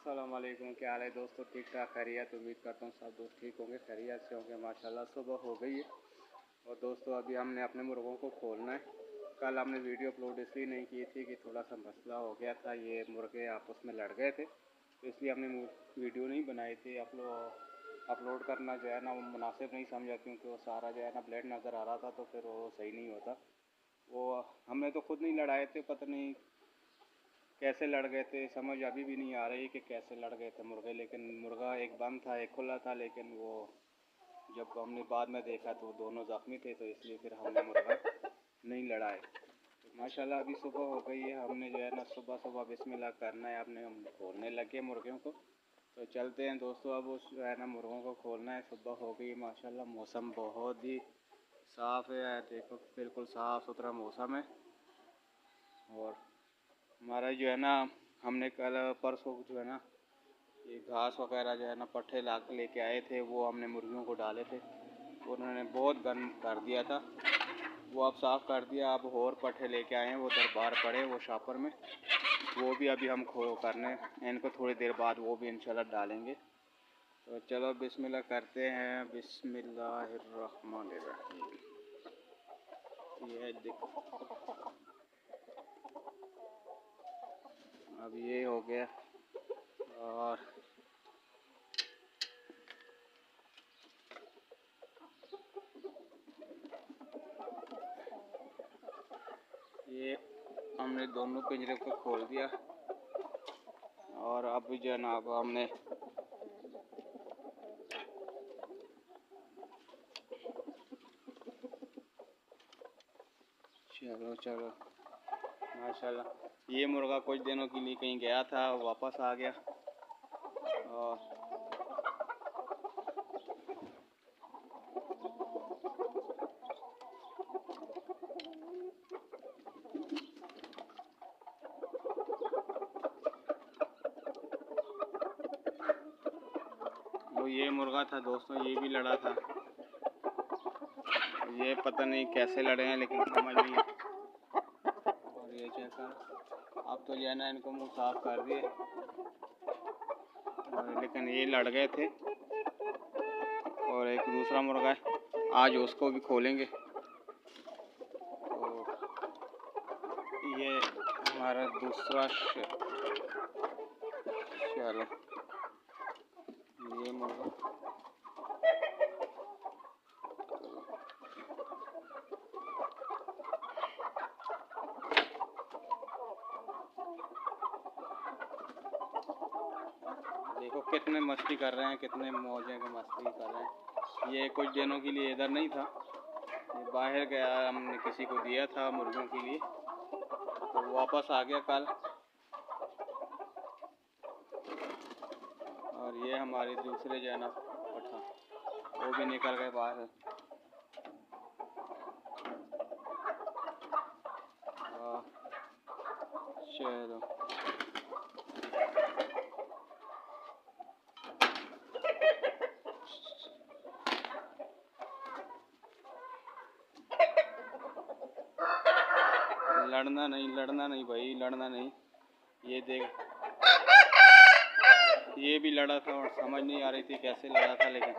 अस्सलाम वालेकुम। क्या हाल है दोस्तों? ठीक ठाक खैरियत? उम्मीद करता हूँ सब दोस्त ठीक होंगे, खैरियत से होंगे। माशाल्लाह सुबह हो गई है और दोस्तों अभी हमने अपने मुर्गों को खोलना है। कल हमने वीडियो अपलोड इसलिए नहीं की थी कि थोड़ा सा मसला हो गया था, ये मुर्गे आपस में लड़ गए थे, तो इसलिए हमने वीडियो नहीं बनाई थी। अपलोड करना जो है ना वो मुनासिब नहीं समझा, क्योंकि वो सारा जो है ना ब्लड नज़र आ रहा था, तो फिर वो सही नहीं होता। वो हमने तो खुद नहीं लड़ाए थे, पता नहीं कैसे लड़ गए थे, समझ अभी भी नहीं आ रही कि कैसे लड़ गए थे मुर्गे। लेकिन मुर्गा एक बंद था, एक खुला था, लेकिन वो जब हमने बाद में देखा तो दोनों ज़ख्मी थे, तो इसलिए फिर हमने मुर्गा नहीं लड़ाए। तो माशाल्लाह अभी सुबह हो गई है, हमने जो है ना सुबह सुबह बिस्मिल्लाह करना है, अपने हम खोलने लगे मुर्गियों को। तो चलते हैं दोस्तों, अब उस जो है ना मुर्गों को खोलना है। सुबह हो गई माशाल्लाह, मौसम बहुत ही साफ़ है, देखो बिल्कुल साफ़ सुथरा मौसम है। और हमारा जो है ना हमने कल परसों जो है ना ये घास वगैरह जो है ना पट्ठे ला के लेके आए थे, वो हमने मुर्गियों को डाले थे, उन्होंने बहुत गंद कर दिया था, वो अब साफ़ कर दिया। अब और पट्ठे लेके आए हैं, वो दरबार पड़े वो शापर में, वो भी अभी हम खो करने इनको थोड़ी देर बाद वो भी इंशाल्लाह डालेंगे। तो चलो बिस्मिल्लाह करते हैं। बिस्मिल्लाहिर्रहमानिर्रहीम। ये देखो अब ये हो गया। और ये हमने दोनों पिंजरे को खोल दिया और अब जो है ना अब हमने चलो चलो माशाल्लाह ये मुर्गा कुछ दिनों के लिए कहीं गया था, वापस आ गया। और वो ये मुर्गा था दोस्तों, ये भी लड़ा था, ये पता नहीं कैसे लड़े हैं लेकिन समझ नहीं। और ये चेक अब तो जो है ना इनको मुँह साफ कर दिए, लेकिन ये लड़ गए थे। और एक दूसरा मुर्गा है, आज उसको भी खोलेंगे। तो ये हमारा दूसरा चलो ये मुर्गा देखो कितने मस्ती कर रहे हैं, कितने मौजे की मस्ती कर रहे हैं। ये कुछ दिनों के लिए इधर नहीं था, ये बाहर गया, हमने किसी को दिया था मुर्गियों के लिए, तो वापस आ गया कल। और ये हमारे दूसरे जो है ना पठा, वो भी निकल गए बाहर। चलो लड़ना नहीं भाई, लड़ना नहीं। ये देख ये भी लड़ा था और समझ नहीं आ रही थी कैसे लड़ा था, लेकिन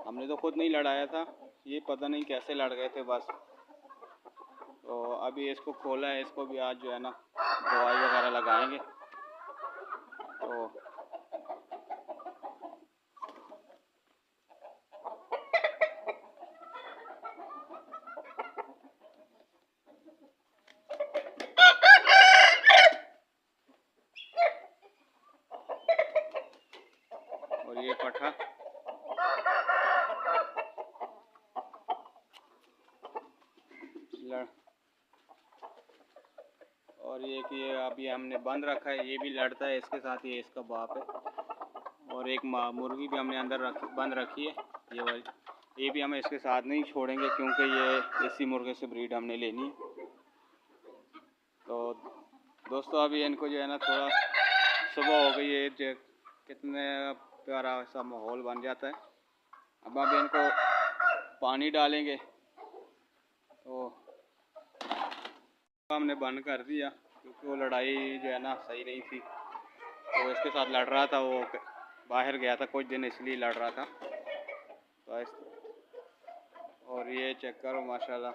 हमने तो खुद नहीं लड़ाया था, ये पता नहीं कैसे लड़ गए थे बस। तो अभी इसको खोला है, इसको भी आज जो है ना दवाई वगैरह लगाएंगे। तो और ये पठा लड़, और ये कि ये अभी हमने बंद रखा है, ये भी लड़ता है इसके साथ, ये इसका बाप है। और एक मुर्गी भी हमने अंदर बंद रखी है, ये वाली, ये भी हम इसके साथ नहीं छोड़ेंगे, क्योंकि ये इसी मुर्गे से ब्रीड हमने लेनी है। तो दोस्तों अभी इनको जो है ना थोड़ा सुबह हो गई है, कितने प्यारा सा माहौल बन जाता है। अब इनको पानी डालेंगे, तो हमने बंद कर दिया क्योंकि वो लड़ाई जो है ना सही नहीं थी, तो इसके साथ लड़ रहा था, वो बाहर गया था कुछ दिन इसलिए लड़ रहा था। तो और ये चेक करो माशाल्लाह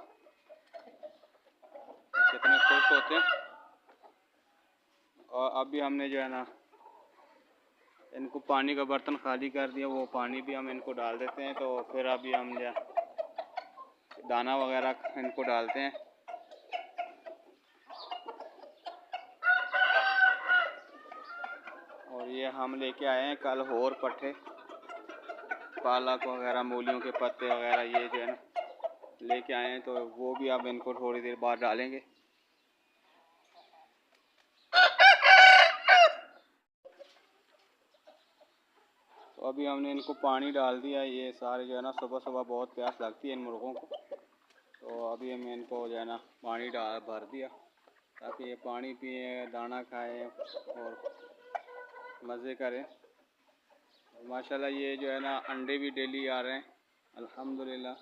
कितने खुश होते हैं। और अभी हमने जो है ना इनको पानी का बर्तन खाली कर दिया, वो पानी भी हम इनको डाल देते हैं। तो फिर अभी हम दाना वगैरह इनको डालते हैं। और ये हम लेके आए हैं कल और पट्ठे, पालक वगैरह, मूलियों के पत्ते वगैरह, ये जो है ना लेके आए हैं। तो वो भी अब इनको थोड़ी देर बाद डालेंगे। तो अभी हमने इनको पानी डाल दिया। ये सारे जो है ना सुबह सुबह बहुत प्यास लगती है इन मुर्गों को। तो अभी हमने इनको जो है ना पानी भर दिया ताकि ये पानी पिए, दाना खाएं और मज़े करें। माशाल्लाह ये जो है ना अंडे भी डेली आ रहे हैं अल्हम्दुलिल्लाह।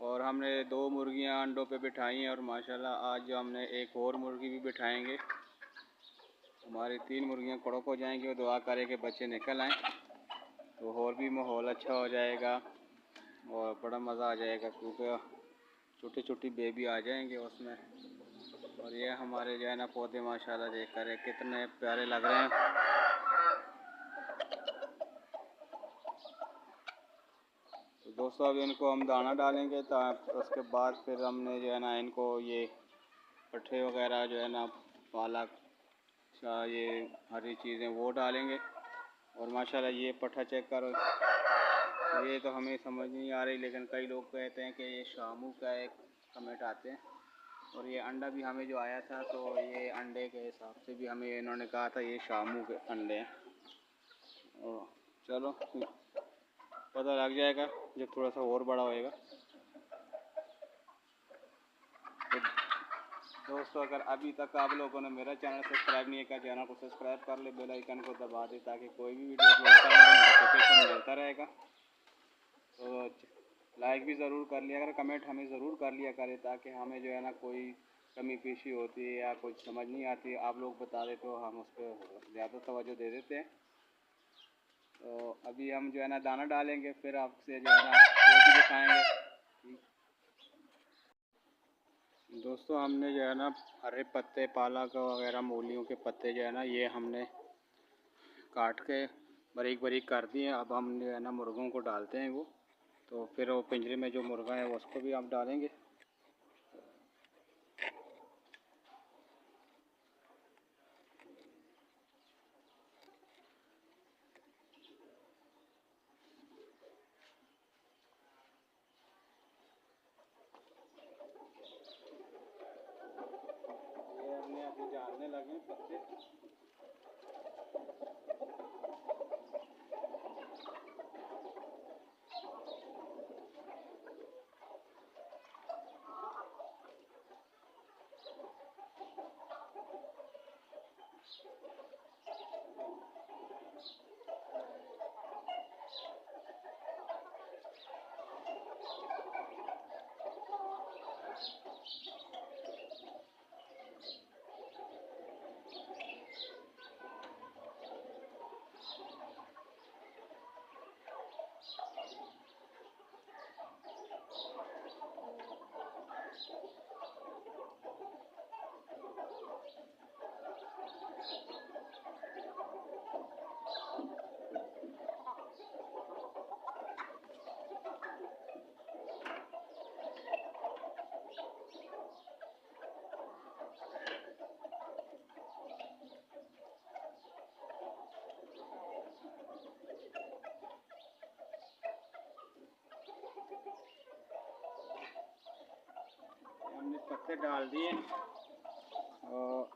और हमने 2 मुर्गियां अंडों पे बिठाई हैं और माशाल्लाह आज जो हमने एक और मुर्गी भी बिठाएंगे। हमारी 3 मुर्गियां कड़क हो जाएंगी और दुआ करें कि बच्चे निकल आएँ तो और भी माहौल अच्छा हो जाएगा और बड़ा मज़ा आ जाएगा, क्योंकि छोटी छोटी बेबी आ जाएंगे उसमें। और ये हमारे जो है ना पौधे माशाल्लाह देख कर कितने प्यारे लग रहे हैं। तो दोस्तों अभी इनको हम दाना डालेंगे, तो उसके बाद फिर हमने जो है ना इनको ये पट्ठे वगैरह जो है ना पालक, ये हरी चीज़ें वो डालेंगे। और माशाल्लाह ये पट्ठा चेक करो, ये तो हमें समझ नहीं आ रही, लेकिन कई लोग कहते हैं कि ये शामू का एक कमेंट आते हैं। और ये अंडा भी हमें जो आया था, तो ये अंडे के हिसाब से भी हमें इन्होंने कहा था ये शामू के अंडे हैं। और चलो पता लग जाएगा जब थोड़ा सा और बड़ा होएगा। तो दोस्तों अगर अभी तक आप लोगों ने मेरा चैनल सब्सक्राइब नहीं किया, चैनल को सब्सक्राइब कर ले, बेल आइकन को दबा दे ताकि कोई भी वीडियो अपलोड करें तो नोटिफिकेशन मिलता रहेगा। तो लाइक भी ज़रूर कर लिया करें, कमेंट हमें ज़रूर कर लिया करें ताकि हमें जो है ना कोई कमी पेशी होती है या कुछ समझ नहीं आती, आप लोग बता दे तो हम उस पर ज़्यादा तवज्जो दे देते हैं। तो अभी हम जो है ना दाना डालेंगे, फिर आपसे जो है ना वो भी दिखाएँगे। दोस्तों हमने जो है ना हरे पत्ते, पालक वगैरह, मूलियों के पत्ते जो है ना ये हमने काट के बारीक बारीक कर दिए। अब हम जो है ना मुर्गों को डालते हैं वो। तो फिर वो पिंजरे में जो मुर्गा है उसको भी आप डालेंगे। ये हमने अभी डालने लगे पत्ते। हमने पत्ते डाल दिए और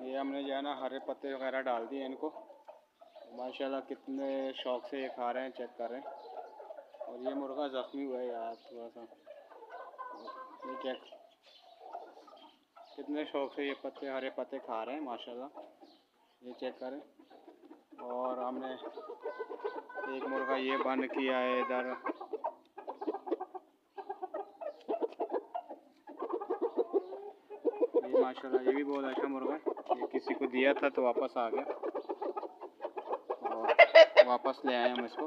ये हमने जो है ना हरे पत्ते वगैरह डाल दिए इनको। माशाल्लाह कितने शौक से ये खा रहे हैं, चेक कर रहे हैं। और ये मुर्गा ज़ख्मी हुआ है यार थोड़ा सा, ये चेक कितने शौक से ये पत्ते, हरे पत्ते खा रहे हैं माशाल्लाह, ये चेक करें। और हमने एक मुर्गा ये बंद किया है इधर। ये माशाल्लाह ये भी बहुत अच्छा मुर्गा है। ये किसी को दिया था तो वापस आ गया और वापस ले आए हम इसको।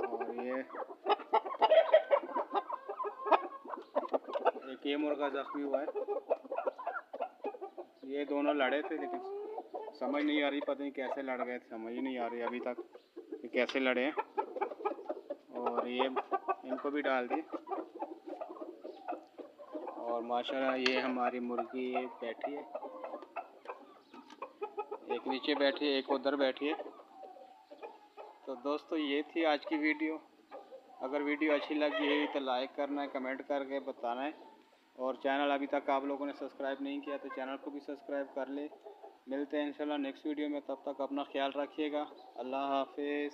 और ये मुर्गा जख्मी हुआ है। ये दोनों लड़े थे लेकिन समझ नहीं आ रही, पता नहीं कैसे लड़ गए, समझ ही नहीं आ रही अभी तक कि कैसे लड़े हैं। और ये इनको भी डाल दिए। और माशाल्लाह ये हमारी मुर्गी बैठी है, एक नीचे बैठी है, एक उधर बैठी है। तो दोस्तों ये थी आज की वीडियो। अगर वीडियो अच्छी लगी है तो लाइक करना है, कमेंट करके बताना है। और चैनल अभी तक आप लोगों ने सब्सक्राइब नहीं किया तो चैनल को भी सब्सक्राइब कर ले। मिलते हैं इंशाल्लाह नेक्स्ट वीडियो में, तब तक अपना ख्याल रखिएगा। अल्लाह हाफिज़।